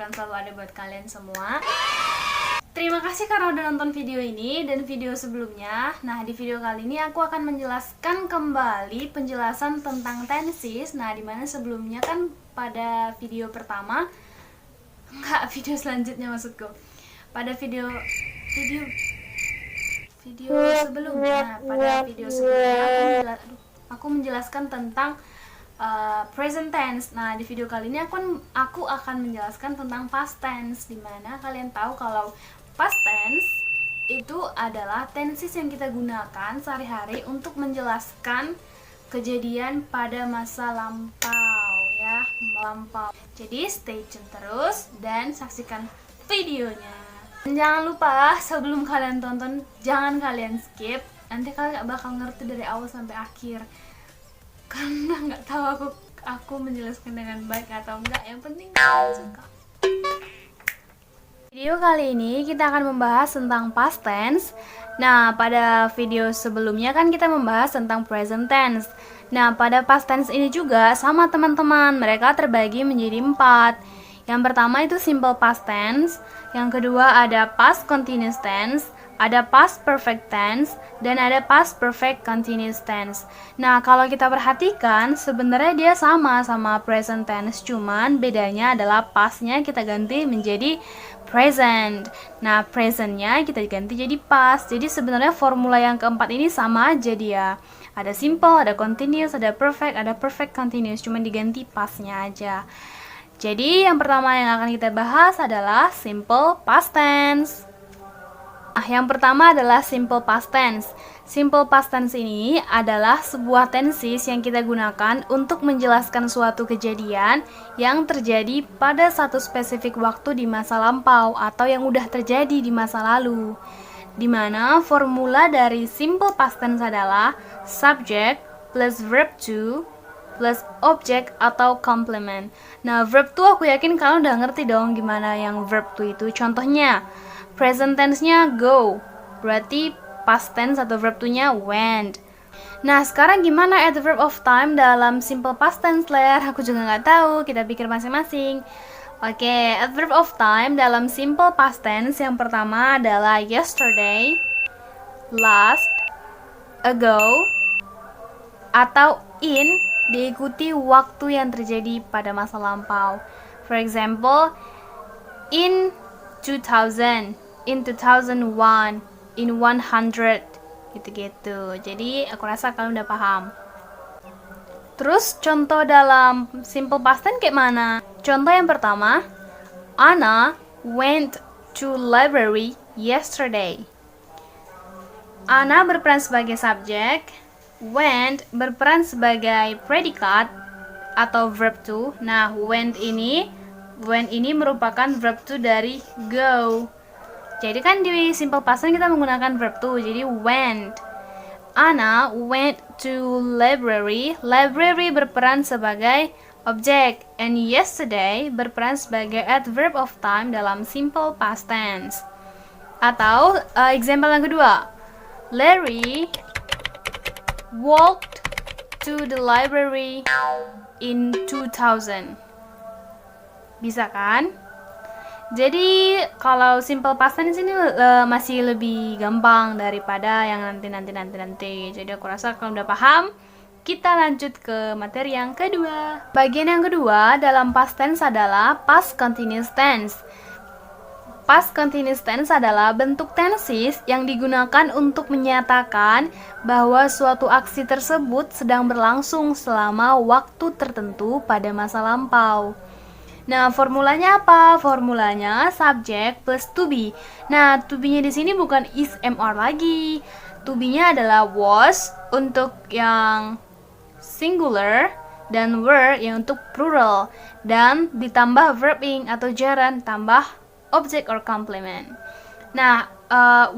akan selalu ada buat kalian semua. Terima kasih karena udah nonton video ini dan video sebelumnya. Nah, di video kali ini aku akan menjelaskan kembali penjelasan tentang tenses. Nah, dimana sebelumnya kan pada video pertama, video selanjutnya maksudku. Pada video sebelumnya, aku menjelaskan tentang present tense. Nah, di video kali ini aku akan menjelaskan tentang past tense, dimana kalian tahu kalau past tense itu adalah tenses yang kita gunakan sehari-hari untuk menjelaskan kejadian pada masa lampau, ya, melampau. Jadi stay tune terus dan saksikan videonya. Dan jangan lupa sebelum kalian tonton, jangan kalian skip. Nanti kalian gak bakal ngerti dari awal sampai akhir. Karena nggak tahu aku menjelaskan dengan baik atau enggak. Yang penting kalian suka. Video kali ini kita akan membahas tentang past tense. Nah, pada video sebelumnya kan kita membahas tentang present tense. Nah, pada past tense ini juga sama teman-teman, mereka terbagi menjadi 4. Yang pertama itu simple past tense, yang kedua ada past continuous tense, ada past perfect tense, dan ada past perfect continuous tense. Nah, kalau kita perhatikan sebenarnya dia sama present tense, cuman bedanya adalah pastnya kita ganti menjadi present. Nah, presentnya kita ganti jadi past. Jadi sebenarnya formula yang keempat ini sama aja dia. Ada simple, ada continuous, ada perfect continuous, cuman diganti pastnya aja. Jadi yang pertama yang akan kita bahas adalah simple past tense. Nah, yang pertama adalah simple past tense. Simple past tense ini adalah sebuah tenses yang kita gunakan untuk menjelaskan suatu kejadian yang terjadi pada satu spesifik waktu di masa lampau atau yang udah terjadi di masa lalu. Dimana formula dari simple past tense adalah subject plus verb to plus object atau complement. Nah, verb to aku yakin kalian udah ngerti dong gimana yang verb to itu. Contohnya, present tense-nya go, berarti past tense atau verb to-nya went. Nah, sekarang gimana adverb of time dalam simple past tense, Ler? Aku juga nggak tahu, kita pikir masing-masing. Oke, adverb of time dalam simple past tense yang pertama adalah yesterday, last, ago, atau in, diikuti waktu yang terjadi pada masa lampau. For example, in 2000, in 2001, in 100, gitu-gitu. Jadi aku rasa kalian udah paham. Terus contoh dalam simple past tense kayak mana? Contoh yang pertama, Anna went to library yesterday. Anna berperan sebagai subjek, went berperan sebagai predikat atau verb to. Nah, went ini merupakan verb to dari go. Jadi kan di simple past tense kita menggunakan verb to, jadi went. Anna went to library. Library berperan sebagai objek, and yesterday berperan sebagai adverb of time dalam simple past tense. Atau example yang kedua, Larry walked to the library in 2000. Bisa kan? Jadi kalau simple past tense ini masih lebih gampang daripada yang nanti. Jadi aku rasa kalau udah paham, kita lanjut ke materi yang kedua. Bagian yang kedua dalam past tense adalah past continuous tense. Past continuous tense adalah bentuk tenses yang digunakan untuk menyatakan bahwa suatu aksi tersebut sedang berlangsung selama waktu tertentu pada masa lampau. Nah, formulanya apa? Formulanya subject plus to be. Nah, to be-nya di sini bukan is, am, are lagi. To be-nya adalah was untuk yang singular dan were yang untuk plural, dan ditambah verb ing atau gerund tambah object or complement. Nah,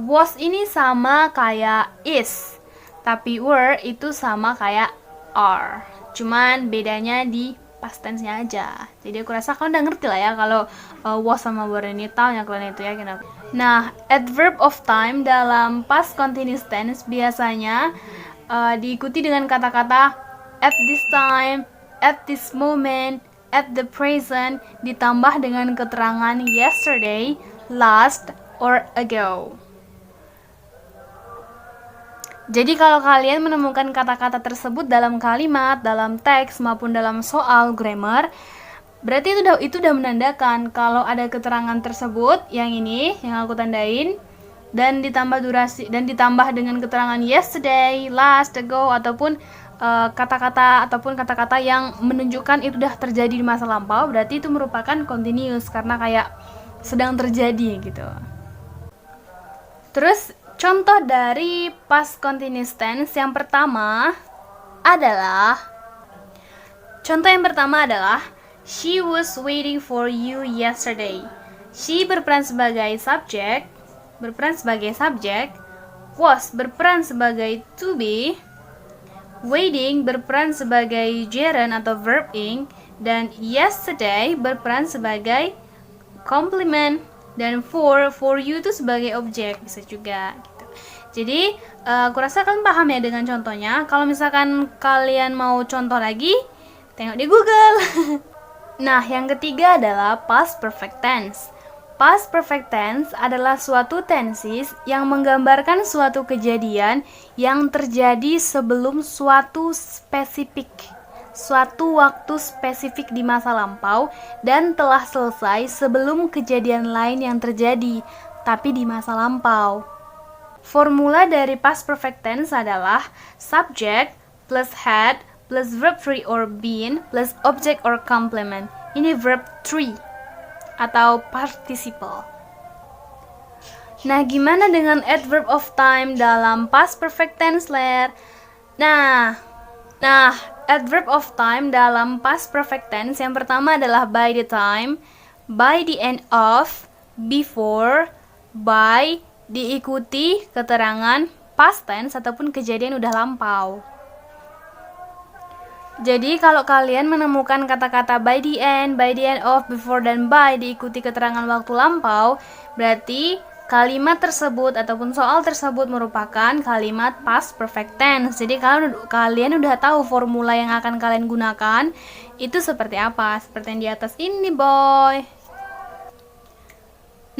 was ini sama kayak is, tapi were itu sama kayak are. Cuman bedanya di past tense-nya aja. Jadi aku rasa kalian udah ngerti lah ya kalau was sama were ini, tahu ya kalian itu, yakin aku. Nah, adverb of time dalam past continuous tense biasanya diikuti dengan kata-kata at this time, at this moment, at the present ditambah dengan keterangan yesterday, last, or ago. Jadi kalau kalian menemukan kata-kata tersebut dalam kalimat, dalam teks, maupun dalam soal grammar, berarti itu udah menandakan kalau ada keterangan tersebut, yang ini, yang aku tandain, dan ditambah durasi, dan ditambah dengan keterangan yesterday, last, ago, ataupun kata-kata yang menunjukkan itu udah terjadi di masa lampau, berarti itu merupakan continuous karena kayak sedang terjadi gitu. Terus contoh dari past continuous tense yang pertama adalah she was waiting for you yesterday. She berperan sebagai subjek, was berperan sebagai to be, waiting berperan sebagai gerund atau verb ing, dan yesterday berperan sebagai complement, dan for you itu sebagai objek bisa juga gitu. Jadi aku rasa kalian paham ya dengan contohnya. Kalau misalkan kalian mau contoh lagi, tengok di Google. Nah, yang ketiga adalah past perfect tense. Past perfect tense adalah suatu tenses yang menggambarkan suatu kejadian yang terjadi sebelum suatu waktu spesifik di masa lampau dan telah selesai sebelum kejadian lain yang terjadi, tapi di masa lampau. Formula dari past perfect tense adalah subject plus had plus verb 3 or been plus object or complement. Ini verb 3 atau participle. Nah, gimana dengan adverb of time dalam past perfect tense, Ler? Nah, adverb of time dalam past perfect tense yang pertama adalah by the time, by the end of, before, by, diikuti keterangan past tense ataupun kejadian udah lampau. Jadi kalau kalian menemukan kata-kata by the end of, before, dan by diikuti keterangan waktu lampau, berarti kalimat tersebut ataupun soal tersebut merupakan kalimat past perfect tense. Jadi kalau kalian udah tahu formula yang akan kalian gunakan itu seperti apa, seperti yang di atas ini, boy.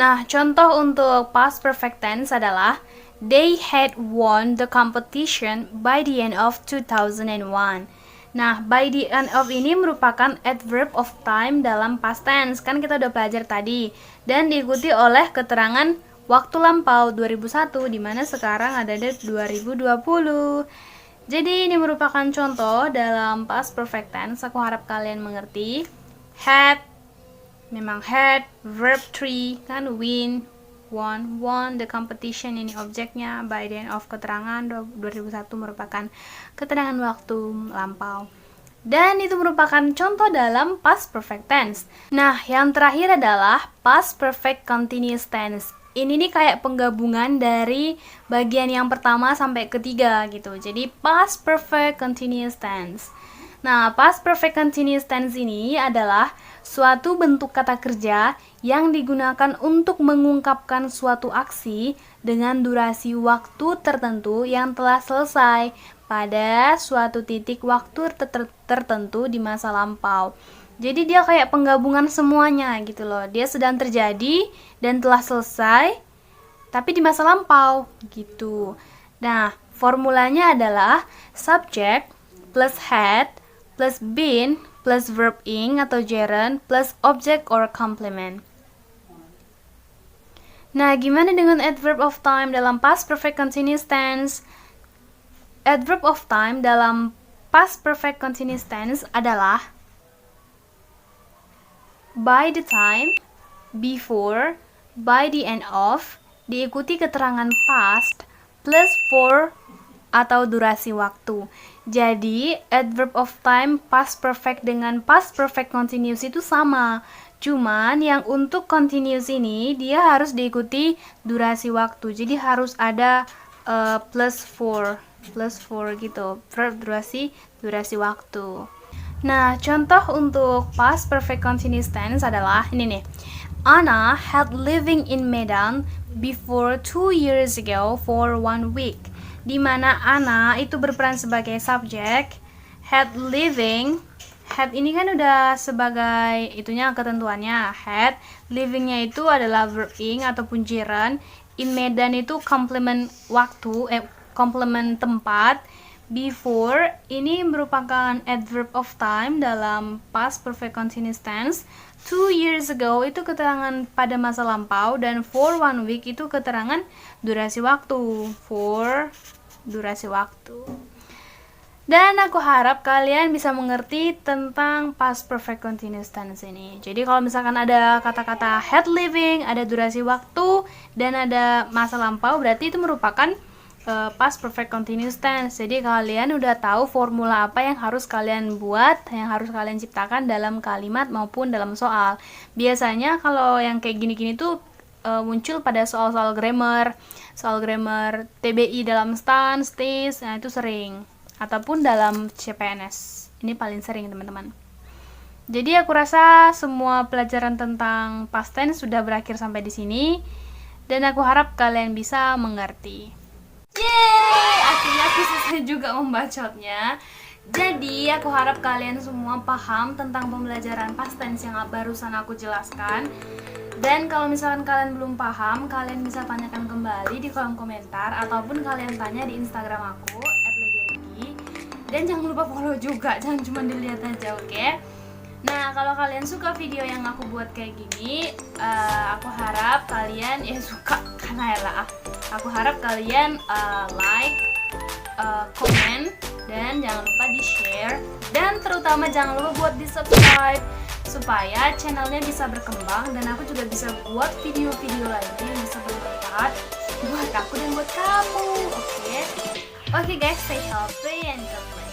Nah, contoh untuk past perfect tense adalah they had won the competition by the end of 2001. Nah, by the end of ini merupakan adverb of time dalam past tense. Kan kita udah belajar tadi. Dan diikuti oleh keterangan waktu lampau 2001, dimana sekarang ada di 2020. Jadi ini merupakan contoh dalam past perfect tense. Aku harap kalian mengerti. Had, memang had, verb 3, kan win, won the competition, ini objeknya, by the end of keterangan 2001 merupakan keterangan waktu lampau. Dan itu merupakan contoh dalam past perfect tense. Nah, yang terakhir adalah past perfect continuous tense. Ini nih kayak penggabungan dari bagian yang pertama sampai ketiga gitu. Jadi past perfect continuous tense. Nah, past perfect continuous tense ini adalah suatu bentuk kata kerja yang digunakan untuk mengungkapkan suatu aksi dengan durasi waktu tertentu yang telah selesai pada suatu titik waktu tertentu di masa lampau. Jadi dia kayak penggabungan semuanya gitu loh. Dia sedang terjadi dan telah selesai tapi di masa lampau gitu. Nah, formulanya adalah subject plus had plus been plus verb ing atau gerund plus object or complement. Nah, gimana dengan adverb of time dalam past perfect continuous tense? Adverb of time dalam past perfect continuous tense adalah by the time, before, by the end of, diikuti keterangan past plus for atau durasi waktu. Jadi, adverb of time past perfect dengan past perfect continuous itu sama. Cuman yang untuk continuous ini dia harus diikuti durasi waktu. Jadi harus ada plus for gitu. Verb durasi waktu. Nah, contoh untuk past perfect continuous tense adalah ini nih. Anna had living in Medan before 2 years ago for 1 week. Di mana Anna itu berperan sebagai subjek, had living Had ini kan udah sebagai itunya ketentuannya. Had, livingnya itu adalah verb ing ataupun gerund. In Medan itu komplement waktu, komplement tempat. Before ini merupakan adverb of time dalam past perfect continuous tense. 2 years ago itu keterangan pada masa lampau, dan for 1 week itu keterangan durasi waktu. For durasi waktu. Dan aku harap kalian bisa mengerti tentang past perfect continuous tense ini. Jadi kalau misalkan ada kata-kata had living, ada durasi waktu, dan ada masa lampau, berarti itu merupakan past perfect continuous tense. Jadi kalian udah tahu formula apa yang harus kalian buat, yang harus kalian ciptakan dalam kalimat maupun dalam soal. Biasanya kalau yang kayak gini-gini tuh muncul pada soal-soal grammar, soal grammar TBI dalam stand, stage, nah itu sering. Ataupun dalam CPNS. Ini paling sering, teman-teman. Jadi aku rasa semua pelajaran tentang past tense sudah berakhir sampai di sini, dan aku harap kalian bisa mengerti. Yeay! Akhirnya aku selesai juga membacotnya. Jadi aku harap kalian semua paham tentang pembelajaran past tense yang barusan aku jelaskan. Dan kalau misalkan kalian belum paham, kalian bisa tanyakan kembali di kolom komentar, ataupun kalian tanya di Instagram aku @legeriki. Dan jangan lupa follow juga, jangan cuma dilihat aja, oke? Nah, kalau kalian suka video yang aku buat kayak gini, aku harap kalian suka, karena ya lah. Aku harap kalian like, komen, dan jangan lupa di share, dan terutama jangan lupa buat di subscribe supaya channelnya bisa berkembang dan aku juga bisa buat video-video lagi yang bisa bermanfaat buat aku dan buat kamu. Oke guys, stay healthy and God bless.